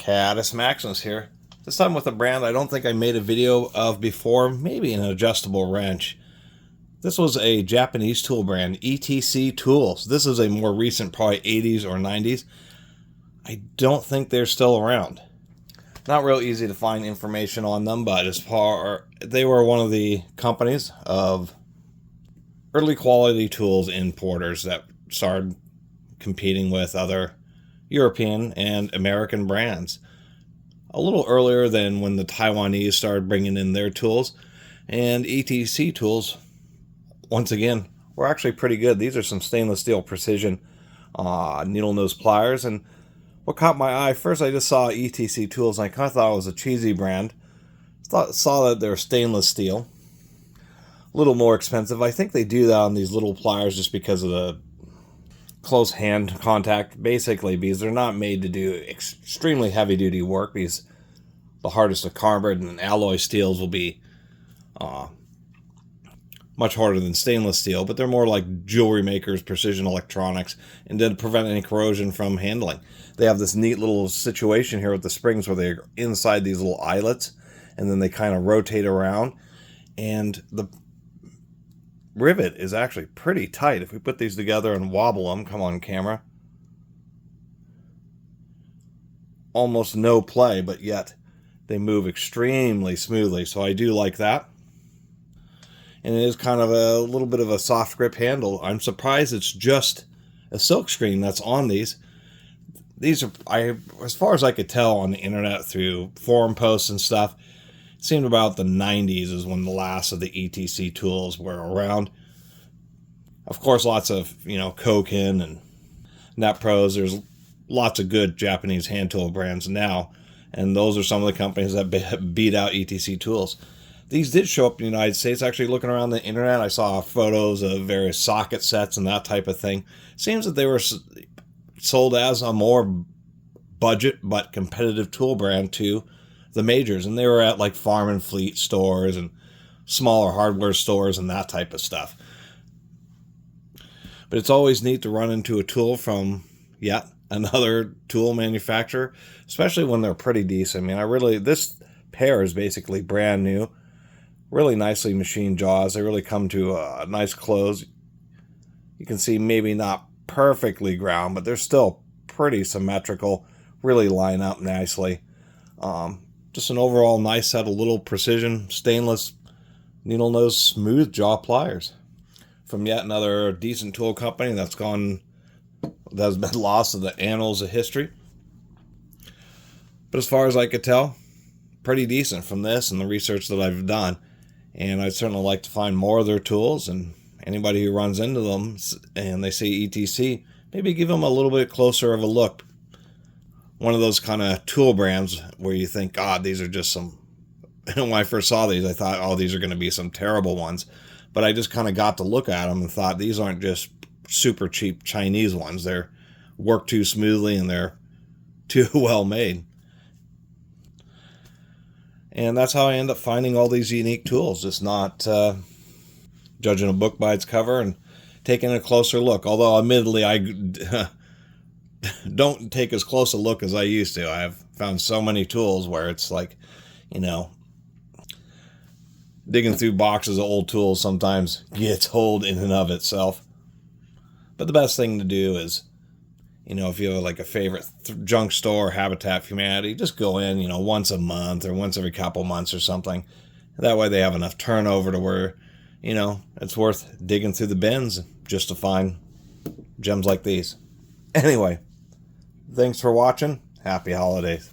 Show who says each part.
Speaker 1: Catus Maximus here. This time with a brand I don't think I made a video of before, maybe an adjustable wrench. This was a Japanese tool brand, ETC Tools. This is a more recent, probably 80s or 90s. I don't think they're still around. Not real easy to find information on them, but they were one of the companies of early quality tools importers that started competing with other European and American brands. A little earlier than when the Taiwanese started bringing in their tools. And ETC Tools, once again, were actually pretty good. These are some stainless steel precision needle nose pliers. And what caught my eye, first I just saw ETC Tools and I kind of thought it was a cheesy brand. Saw that they're stainless steel. A little more expensive. I think they do that on these little pliers just because of the close hand contact, basically, because they're not made to do extremely heavy duty work, because the hardest of carbon and alloy steels will be much harder than stainless steel, but they're more like jewelry makers, precision electronics, and to prevent any corrosion from handling. They have this neat little situation here with the springs where they're inside these little eyelets, and then they kind of rotate around, and the rivet is actually pretty tight. If we put these together and wobble them, come on camera, almost no play, but yet they move extremely smoothly, so I do like that. And it is kind of a little bit of a soft grip handle. I'm surprised it's just a silk screen that's on these. These are, as far as I could tell on the internet through forum posts and stuff, it seemed about the 90s is when the last of the ETC tools were around. Of course, lots of, Koken and NetPros. There's lots of good Japanese hand tool brands now, and those are some of the companies that beat out ETC Tools. These did show up in the United States. Actually, looking around the internet, I saw photos of various socket sets and that type of thing. Seems that they were sold as a more budget but competitive tool brand to the majors, and they were at like farm and fleet stores and smaller hardware stores and that type of stuff. But it's always neat to run into a tool from yet another tool manufacturer, especially when they're pretty decent. I mean, this pair is basically brand new. Really nicely machined jaws. They really come to a nice close. You can see maybe not perfectly ground, but they're still pretty symmetrical. Really line up nicely. Just an overall nice set of little precision stainless needle nose smooth jaw pliers from yet another decent tool company that's been lost to the annals of history. But as far as I could tell, pretty decent from this and the research that I've done. And I'd certainly like to find more of their tools, and anybody who runs into them and they say ETC, maybe give them a little bit closer of a look. One of those kind of tool brands where you think, God, these are just some... When I first saw these, I thought, oh, these are going to be some terrible ones. But I just kind of got to look at them and thought, these aren't just super cheap Chinese ones. They're work too smoothly and they're too well made. And that's how I end up finding all these unique tools. Just not judging a book by its cover and taking a closer look. Although, admittedly, I don't take as close a look as I used to. I've found so many tools where it's like, digging through boxes of old tools sometimes gets old in and of itself. But the best thing to do is, if you have like a favorite junk store, Habitat for Humanity, just go in, once a month or once every couple months or something. That way they have enough turnover to where, it's worth digging through the bins just to find gems like these. Anyway, thanks for watching. Happy holidays.